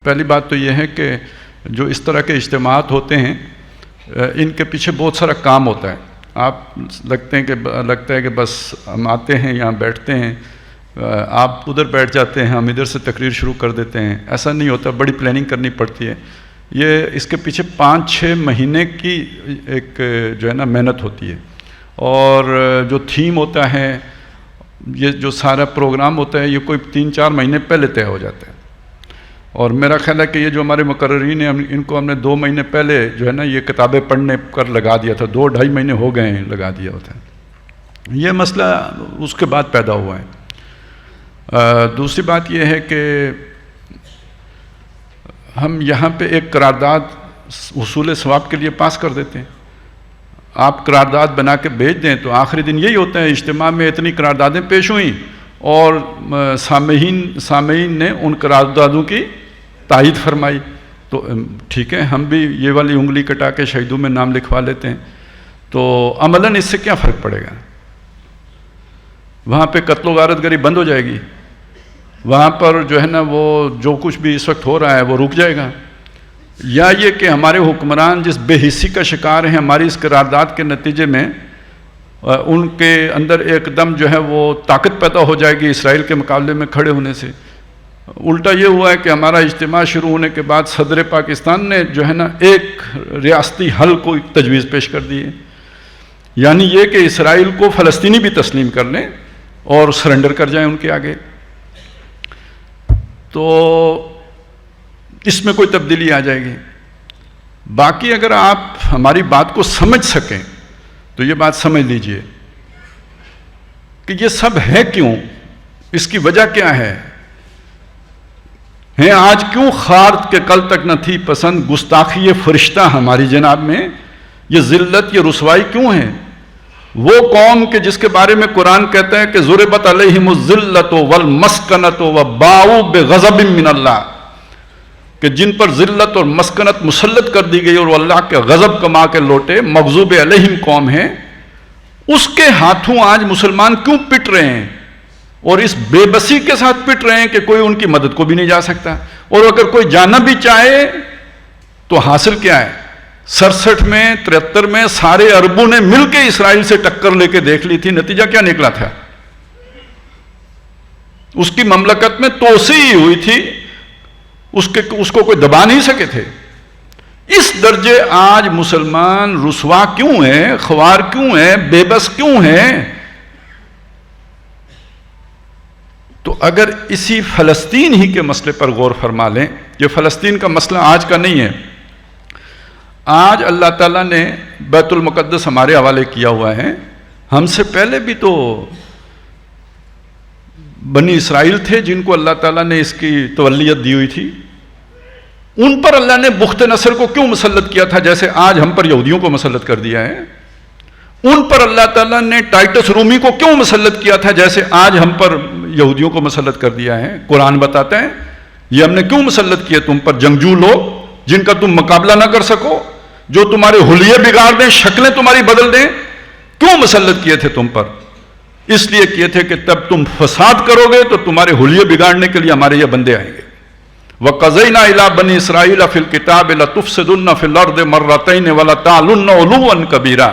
پہلی بات تو یہ ہے کہ جو اس طرح کے اجتماعات ہوتے ہیں ان کے پیچھے بہت سارا کام ہوتا ہے. آپ لگتا ہے کہ بس ہم آتے ہیں یہاں بیٹھتے ہیں، آپ ادھر بیٹھ جاتے ہیں، ہم ادھر سے تقریر شروع کر دیتے ہیں. ایسا نہیں ہوتا، بڑی پلاننگ کرنی پڑتی ہے. یہ اس کے پیچھے 5-6 مہینے کی ایک جو ہے نا محنت ہوتی ہے، اور جو تھیم ہوتا ہے، یہ جو سارا پروگرام ہوتا ہے، یہ کوئی 3-4 مہینے پہلے طے ہو جاتا ہے. اور میرا خیال ہے کہ یہ جو ہمارے مقررین ہیں ان کو ہم نے 2 مہینے پہلے جو ہے نا یہ کتابیں پڑھنے کر لگا دیا تھا. 2-2.5 مہینے ہو گئے ہیں لگا دیا ہوتا ہے. یہ مسئلہ اس کے بعد پیدا ہوا ہے. دوسری بات یہ ہے کہ ہم یہاں پہ ایک قرارداد حصول ثواب کے لیے پاس کر دیتے ہیں. آپ قرارداد بنا کے بھیج دیں تو آخری دن یہی ہوتا ہے، اجتماع میں اتنی قراردادیں پیش ہوئیں اور سامعین نے ان قراردادوں کی تائید فرمائی. تو ٹھیک ہے، ہم بھی یہ والی انگلی کٹا کے شہیدوں میں نام لکھوا لیتے ہیں. تو عملاً اس سے کیا فرق پڑے گا؟ وہاں پہ قتل و غارت گری بند ہو جائے گی، وہاں پر جو ہے نا وہ جو کچھ بھی اس وقت ہو رہا ہے وہ رک جائے گا. یا یہ کہ ہمارے حکمران جس بے حسی کا شکار ہیں ہماری اس قرارداد کے نتیجے میں، ان کے اندر ایک دم جو ہے وہ طاقت پیدا ہو جائے گی اسرائیل کے مقابلے میں کھڑے ہونے سے. الٹا یہ ہوا ہے کہ ہمارا اجتماع شروع ہونے کے بعد صدر پاکستان نے جو ہے نا ایک ریاستی حل کو تجویز پیش کر دی ہے، یعنی یہ کہ اسرائیل کو فلسطینی بھی تسلیم کر لیں اور سرنڈر کر جائیں ان کے آگے. تو اس میں کوئی تبدیلی آ جائے گی. باقی اگر آپ ہماری بات کو سمجھ سکیں تو یہ بات سمجھ لیجئے کہ یہ سب ہے کیوں، اس کی وجہ کیا ہے. آج کیوں خارد کے کل تک نہ تھی پسند گستاخی فرشتہ ہماری جناب میں، یہ ذلت یہ رسوائی کیوں ہے. وہ قوم کہ جس کے بارے میں قرآن کہتا ہے کہ ضربت علیہم الذلۃ والمسکنۃ وباؤوا بغضب من اللہ، کہ جن پر ذلت اور مسکنت مسلط کر دی گئی اور وہ اللہ کے غضب کما کے لوٹے، مغضوب علیہم قوم ہے. اس کے ہاتھوں آج مسلمان کیوں پٹ رہے ہیں، اور اس بے بسی کے ساتھ پٹ رہے ہیں کہ کوئی ان کی مدد کو بھی نہیں جا سکتا، اور اگر کوئی جانا بھی چاہے تو حاصل کیا ہے. 67 میں 73 میں سارے عربوں نے مل کے اسرائیل سے ٹکر لے کے دیکھ لی تھی، نتیجہ کیا نکلا تھا؟ اس کی مملکت میں توسیع ہوئی تھی، اس کو کوئی دبا نہیں سکے تھے. اس درجے آج مسلمان رسوا کیوں ہیں، خوار کیوں ہیں، بے بس کیوں ہیں؟ تو اگر اسی فلسطین ہی کے مسئلے پر غور فرما لیں، یہ فلسطین کا مسئلہ آج کا نہیں ہے. آج اللہ تعالیٰ نے بیت المقدس ہمارے حوالے کیا ہوا ہے. ہم سے پہلے بھی تو بنی اسرائیل تھے جن کو اللہ تعالیٰ نے اس کی تولیت دی ہوئی تھی. ان پر اللہ نے بخت نصر کو کیوں مسلط کیا تھا جیسے آج ہم پر یہودیوں کو مسلط کر دیا ہے؟ ان پر اللہ تعالیٰ نے ٹائٹس رومی کو کیوں مسلط کیا تھا جیسے آج ہم پر یہودیوں کو مسلط کر دیا ہے؟ قرآن بتاتا ہے یہ ہم نے کیوں مسلط کیا تم پر، جنگجو لوگ جن کا تم مقابلہ نہ کر سکو، جو تمہارے حلیے بگاڑ دیں، شکلیں تمہاری بدل دیں. کیوں مسلط کیے تھے تم پر؟ اس لیے کیے تھے کہ تب تم فساد کرو گے تو تمہارے حلیے بگاڑنے کے لیے ہمارے یہ بندے آئیں گے. وَقَضَيْنَا إِلَىٰ بَنِي إِسْرَائِيلَ فِي الْكِتَابِ لَتُفْسِدُنَّ فِي الْأَرْضِ مَرَّتَيْنِ وَلَتَعْلُنَّ عُلُوًّا كَبِيرًا.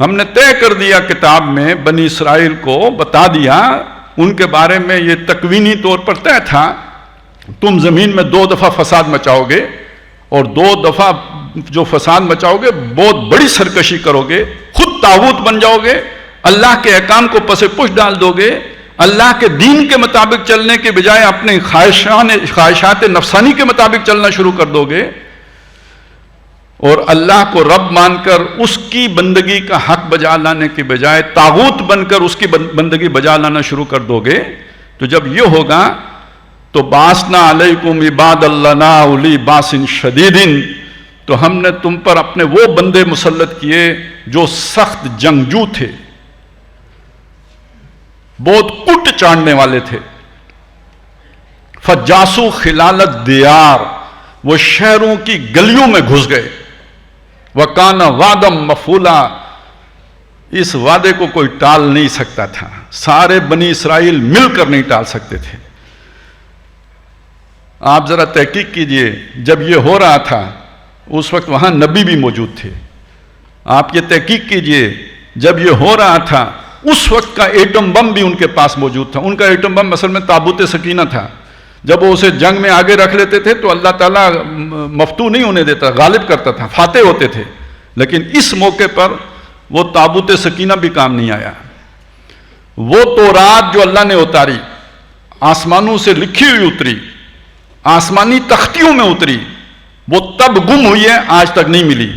ہم نے طے کر دیا کتاب میں، بنی اسرائیل کو بتا دیا، ان کے بارے میں یہ تکوینی طور پر طے تھا، تم زمین میں 2 دفعہ فساد مچاؤ گے، اور 2 دفعہ جو فساد مچاؤ گے بہت بڑی سرکشی کرو گے، خود طاغوت بن جاؤ گے، اللہ کے احکام کو پس پش ڈال دو گے، اللہ کے دین کے مطابق چلنے کے بجائے اپنے خواہشات نفسانی کے مطابق چلنا شروع کر دو گے، اور اللہ کو رب مان کر اس کی بندگی کا حق بجا لانے کے بجائے طاغوت بن کر اس کی بندگی بجا لانا شروع کر دو گے. تو جب یہ ہوگا تو باسنا علیکم عباد لنا اولی باس شدید، تو ہم نے تم پر اپنے وہ بندے مسلط کیے جو سخت جنگجو تھے، بہت کٹ چاڑنے والے تھے. فجاسو خلال الدیار، وہ شہروں کی گلیوں میں گھس گئے. وَكَانَ وَعْدًا مَفْعُولًا، اس وعدے کو کوئی ٹال نہیں سکتا تھا، سارے بنی اسرائیل مل کر نہیں ٹال سکتے تھے. آپ ذرا تحقیق کیجئے، جب یہ ہو رہا تھا اس وقت وہاں نبی بھی موجود تھے. آپ یہ تحقیق کیجئے، جب یہ ہو رہا تھا اس وقت کا ایٹم بم بھی ان کے پاس موجود تھا. ان کا ایٹم بم اصل میں تابوت سکینہ تھا. جب وہ اسے جنگ میں آگے رکھ لیتے تھے تو اللہ تعالیٰ مفتو نہیں ہونے دیتا، غالب کرتا تھا، فاتح ہوتے تھے. لیکن اس موقع پر وہ تابوت سکینہ بھی کام نہیں آیا. وہ تورات جو اللہ نے اتاری، آسمانوں سے لکھی ہوئی اتری، آسمانی تختیوں میں اتری، وہ تب گم ہوئی ہے، آج تک نہیں ملی.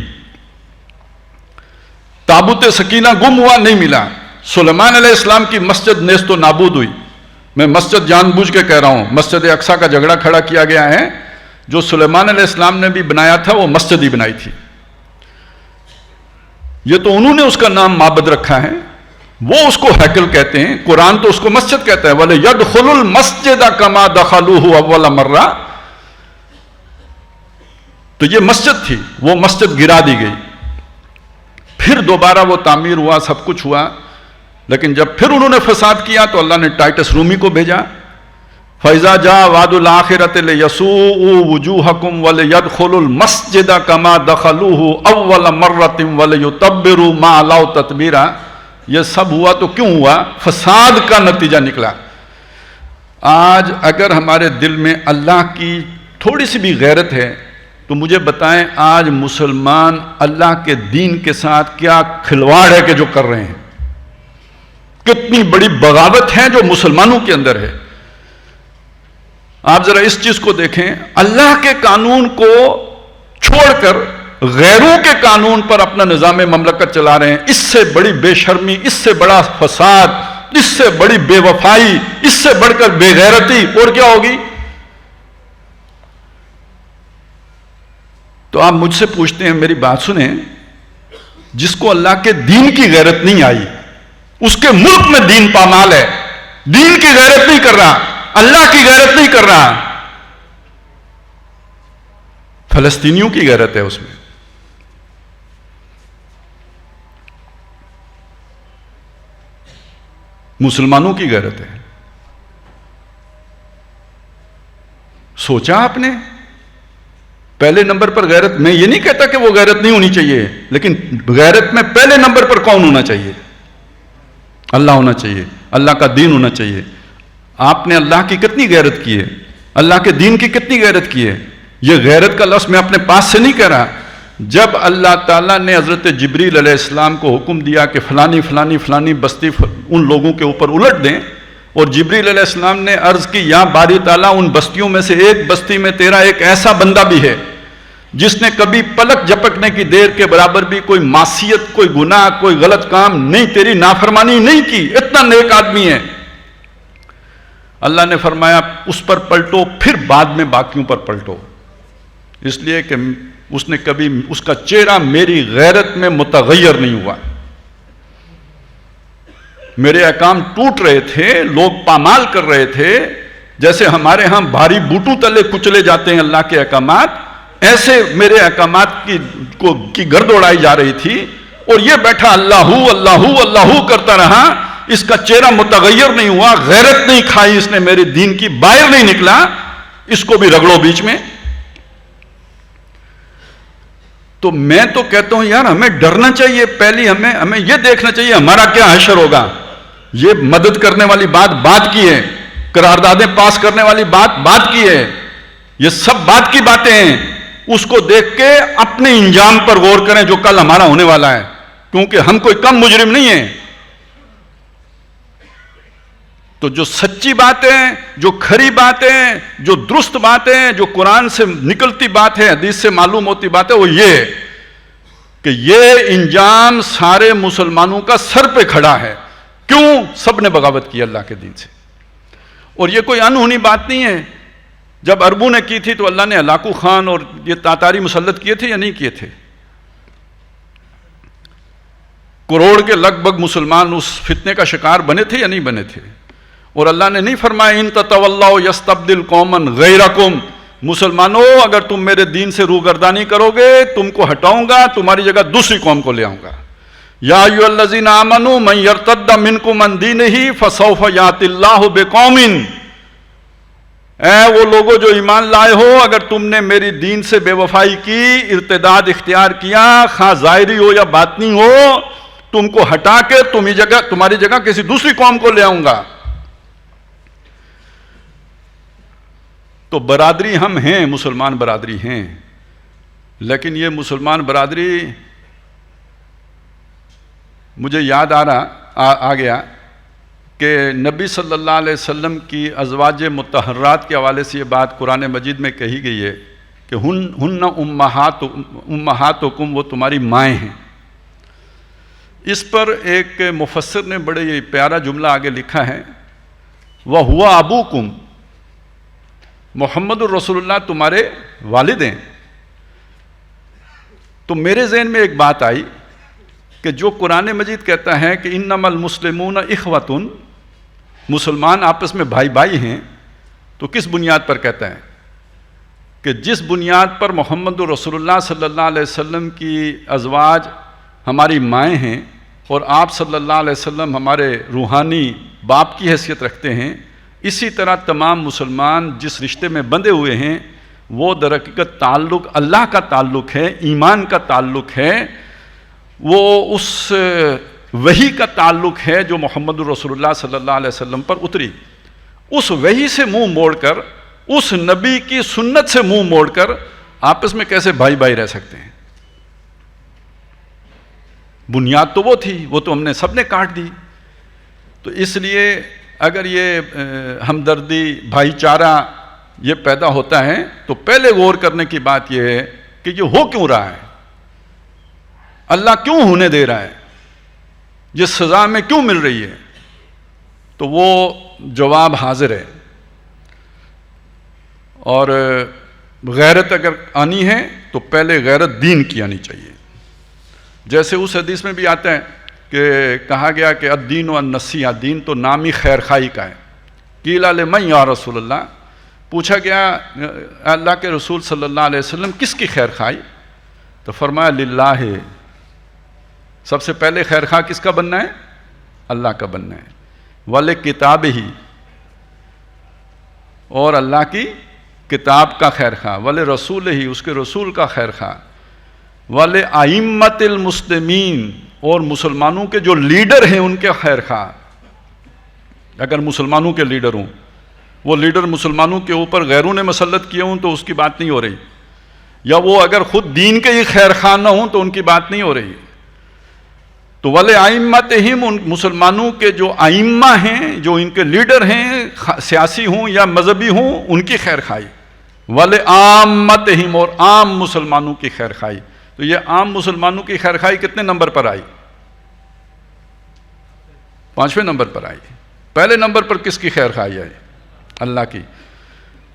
تابوت سکینہ گم ہوا، نہیں ملا. سلیمان علیہ السلام کی مسجد نیست و نابود ہوئی. میں مسجد جان بوجھ کے کہہ رہا ہوں، مسجد اقصیٰ کا جھگڑا کھڑا کیا گیا ہے. جو سلیمان علیہ السلام نے بھی بنایا تھا وہ مسجد ہی بنائی تھی. یہ تو انہوں نے اس کا نام معبد رکھا ہے، وہ اس کو ہیکل کہتے ہیں. قرآن تو اس کو مسجد کہتا ہے، وَلَيَدْخُلُوا الْمَسْجِدَ كَمَا دَخَلُوهُ أَوَّلَ مَرَّةٍ. تو یہ مسجد تھی، وہ مسجد گرا دی گئی. پھر دوبارہ وہ تعمیر ہوا، سب کچھ ہوا. لیکن جب پھر انہوں نے فساد کیا تو اللہ نے ٹائٹس رومی کو بھیجا. فَإِذَا جَاءَ وَعْدُ الْآخِرَةِ لِيَسُوءُوا وُجُوهَكُمْ وَلِيَدْخُلُوا الْمَسْجِدَ كَمَا دَخَلُوهُ أَوَّلَ مَرَّةٍ وَلِيُتَبِّرُوا مَا عَلَوْا تَتْبِيرًا. یہ سب ہوا تو کیوں ہوا؟ فساد کا نتیجہ نکلا. آج اگر ہمارے دل میں اللہ کی تھوڑی سی بھی غیرت ہے تو مجھے بتائیں آج مسلمان اللہ کے دین کے ساتھ کیا کھلواڑ ہے کہ جو کر رہے ہیں. کتنی بڑی بغاوت ہے جو مسلمانوں کے اندر ہے. آپ ذرا اس چیز کو دیکھیں، اللہ کے قانون کو چھوڑ کر غیروں کے قانون پر اپنا نظام مملکت چلا رہے ہیں. اس سے بڑی بے شرمی، اس سے بڑا فساد، اس سے بڑی بے وفائی، اس سے بڑھ کر بے غیرتی اور کیا ہوگی؟ تو آپ مجھ سے پوچھتے ہیں، میری بات سنیں، جس کو اللہ کے دین کی غیرت نہیں آئی، اس کے ملک میں دین پامال ہے، دین کی غیرت نہیں کر رہا، اللہ کی غیرت نہیں کر رہا. فلسطینیوں کی غیرت ہے، اس میں مسلمانوں کی غیرت ہے. سوچا آپ نے؟ پہلے نمبر پر غیرت، میں یہ نہیں کہتا کہ وہ غیرت نہیں ہونی چاہیے، لیکن غیرت میں پہلے نمبر پر کون ہونا چاہیے؟ اللہ ہونا چاہیے، اللہ کا دین ہونا چاہیے. آپ نے اللہ کی کتنی غیرت کی ہے، اللہ کے دین کی کتنی غیرت کی ہے. یہ غیرت کا لفظ میں اپنے پاس سے نہیں کہہ رہا. جب اللہ تعالیٰ نے حضرت جبریل علیہ السلام کو حکم دیا کہ فلانی فلانی فلانی بستی ان لوگوں کے اوپر الٹ دیں، اور جبریل علیہ السلام نے عرض کی یا باری تعالیٰ ان بستیوں میں سے ایک بستی میں تیرا ایک ایسا بندہ بھی ہے جس نے کبھی پلک جھپکنے کی دیر کے برابر بھی کوئی معصیت، کوئی گناہ، کوئی غلط کام نہیں، تیری نافرمانی نہیں کی، اتنا نیک آدمی ہے. اللہ نے فرمایا اس پر پلٹو، پھر بعد میں باقیوں پر پلٹو، اس لیے کہ اس نے کبھی اس کا چہرہ میری غیرت میں متغیر نہیں ہوا. میرے احکام ٹوٹ رہے تھے، لوگ پامال کر رہے تھے. جیسے ہمارے ہاں بھاری بوٹوں تلے کچلے جاتے ہیں اللہ کے احکامات، ایسے میرے احکامات کی گرد اڑائی جا رہی تھی. اور یہ بیٹھا اللہ اللہ اللہ کرتا رہا، اس کا چہرہ متغیر نہیں ہوا، غیرت نہیں کھائی اس نے میرے دین کی، باہر نہیں نکلا. اس کو بھی رگڑو بیچ میں. تو میں تو کہتا ہوں یار ہمیں ڈرنا چاہیے. پہلی ہمیں یہ دیکھنا چاہیے ہمارا کیا حشر ہوگا. یہ مدد کرنے والی بات کی ہے، قراردادیں پاس کرنے والی بات کی ہے، یہ سب بات کی باتیں ہیں. اس کو دیکھ کے اپنے انجام پر غور کریں جو کل ہمارا ہونے والا ہے، کیونکہ ہم کوئی کم مجرم نہیں ہیں. تو جو سچی باتیں، جو کھری باتیں، جو درست باتیں، جو قرآن سے نکلتی بات ہے، حدیث سے معلوم ہوتی بات ہے، وہ یہ ہے کہ یہ انجام سارے مسلمانوں کا سر پہ کھڑا ہے. کیوں؟ سب نے بغاوت کی اللہ کے دین سے. اور یہ کوئی انہونی بات نہیں ہے. جب عربوں نے کی تھی تو اللہ نے ہلاکو خان اور یہ تاتاری مسلط کیے تھے یا نہیں کیے تھے؟ کروڑ کے لگ بھگ مسلمان اس فتنے کا شکار بنے تھے یا نہیں بنے تھے؟ اور اللہ نے نہیں فرمایا ان تتولوا یستبدل قوما غیرکم، مسلمانوں اگر تم میرے دین سے روگردانی کرو گے تم کو ہٹاؤں گا، تمہاری جگہ دوسری قوم کو لے آؤں گا. یا ایھا الذین آمنوا من یرتد منکم عن دینہ فسوف یأتی اللہ بقوم، اے وہ لوگوں جو ایمان لائے ہو، اگر تم نے میری دین سے بے وفائی کی، ارتداد اختیار کیا، خواہ ظاہری ہو یا باطنی ہو، تم کو ہٹا کے تمہاری جگہ کسی دوسری قوم کو لے آؤں گا۔ تو برادری ہم ہیں، مسلمان برادری ہیں، لیکن یہ مسلمان برادری مجھے یاد آ گیا کہ نبی صلی اللہ علیہ وسلم کی ازواج مطہرات کے حوالے سے یہ بات قرآن مجید میں کہی گئی ہے کہ ہن امہاتکم، وہ تمہاری مائیں ہیں۔ اس پر ایک مفسر نے بڑے پیارا جملہ آگے لکھا ہے، وَهُوَ أَبُوكُمْ، محمد الرسول اللہ تمہارے والد ہیں۔ تو میرے ذہن میں ایک بات آئی کہ جو قرآن مجید کہتا ہے کہ انما المسلمون اخوۃ، مسلمان آپس میں بھائی بھائی ہیں، تو کس بنیاد پر کہتا ہے؟ کہ جس بنیاد پر محمد رسول اللہ صلی اللہ علیہ وسلم کی ازواج ہماری مائیں ہیں اور آپ صلی اللہ علیہ وسلم ہمارے روحانی باپ کی حیثیت رکھتے ہیں، اسی طرح تمام مسلمان جس رشتے میں بندھے ہوئے ہیں وہ در حقیقت تعلق اللہ کا تعلق ہے، ایمان کا تعلق ہے، وہ اس وحی کا تعلق ہے جو محمد رسول اللہ صلی اللہ علیہ وسلم پر اتری۔ اس وحی سے منہ موڑ کر، اس نبی کی سنت سے منہ موڑ کر آپس میں کیسے بھائی بھائی رہ سکتے ہیں؟ بنیاد تو وہ تھی، وہ تو ہم نے سب نے کاٹ دی۔ تو اس لیے اگر یہ ہمدردی، بھائی چارہ یہ پیدا ہوتا ہے تو پہلے غور کرنے کی بات یہ ہے کہ یہ ہو کیوں رہا ہے، اللہ کیوں ہونے دے رہا ہے، یہ سزا میں کیوں مل رہی ہے؟ تو وہ جواب حاضر ہے۔ اور غیرت اگر آنی ہے تو پہلے غیرت دین کی آنی چاہیے۔ جیسے اس حدیث میں بھی آتا ہے کہ کہا گیا کہ الدین و النصیحہ، دین تو نام ہی خیر خواہی کا ہے۔ قیل لمن یا رسول اللہ، پوچھا گیا اللہ کے رسول صلی اللہ علیہ وسلم کس کی خیر خواہی؟ تو فرمایا للہ، سب سے پہلے خیر خواہ کس کا بننا ہے؟ اللہ کا بننا ہے۔ والے کتاب ہی، اور اللہ کی کتاب کا خیر خواہ، والے رسول ہی، اس کے رسول کا خیر خواہ، والے ائمۃ المسلمین، اور مسلمانوں کے جو لیڈر ہیں ان کے خیر خواہ۔ اگر مسلمانوں کے لیڈر ہوں، وہ لیڈر مسلمانوں کے اوپر غیروں نے مسلط کیے ہوں تو اس کی بات نہیں ہو رہی، یا وہ اگر خود دین کے ہی خیر خواہ نہ ہوں تو ان کی بات نہیں ہو رہی۔ تو والے ائمتہم، ان مسلمانوں کے جو ائمہ ہیں، جو ان کے لیڈر ہیں، سیاسی ہوں یا مذہبی ہوں، ان کی خیر خواہی۔ والے عامتہم، اور عام مسلمانوں کی خیر خواہی۔ تو یہ عام مسلمانوں کی خیر خواہی کتنے نمبر پر آئی؟ 5ویں نمبر پر آئی۔ پہلے نمبر پر کس کی خیر خواہی آئی؟ اللہ کی۔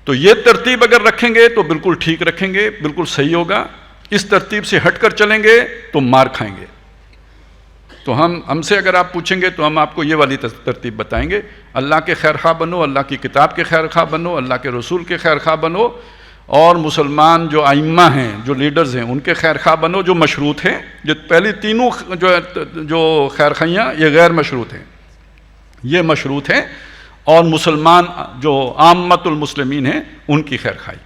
تو یہ ترتیب اگر رکھیں گے تو بالکل ٹھیک رکھیں گے، بالکل صحیح ہوگا۔ اس ترتیب سے ہٹ کر چلیں گے تو مار کھائیں گے۔ تو ہم سے اگر آپ پوچھیں گے تو ہم آپ کو یہ والی ترتیب بتائیں گے، اللہ کے خیر خواہ بنو، اللہ کی کتاب کے خیر خواہ بنو، اللہ کے رسول کے خیر خواہ بنو، اور مسلمان جو ائمہ ہیں، جو لیڈرز ہیں، ان کے خیر خواہ بنو، جو مشروط ہیں۔ جو پہلی تینوں جو خیر خواہیاں یہ غیر مشروط ہیں، یہ مشروط ہیں، اور مسلمان جو عامت المسلمین ہیں ان کی خیر خواہی۔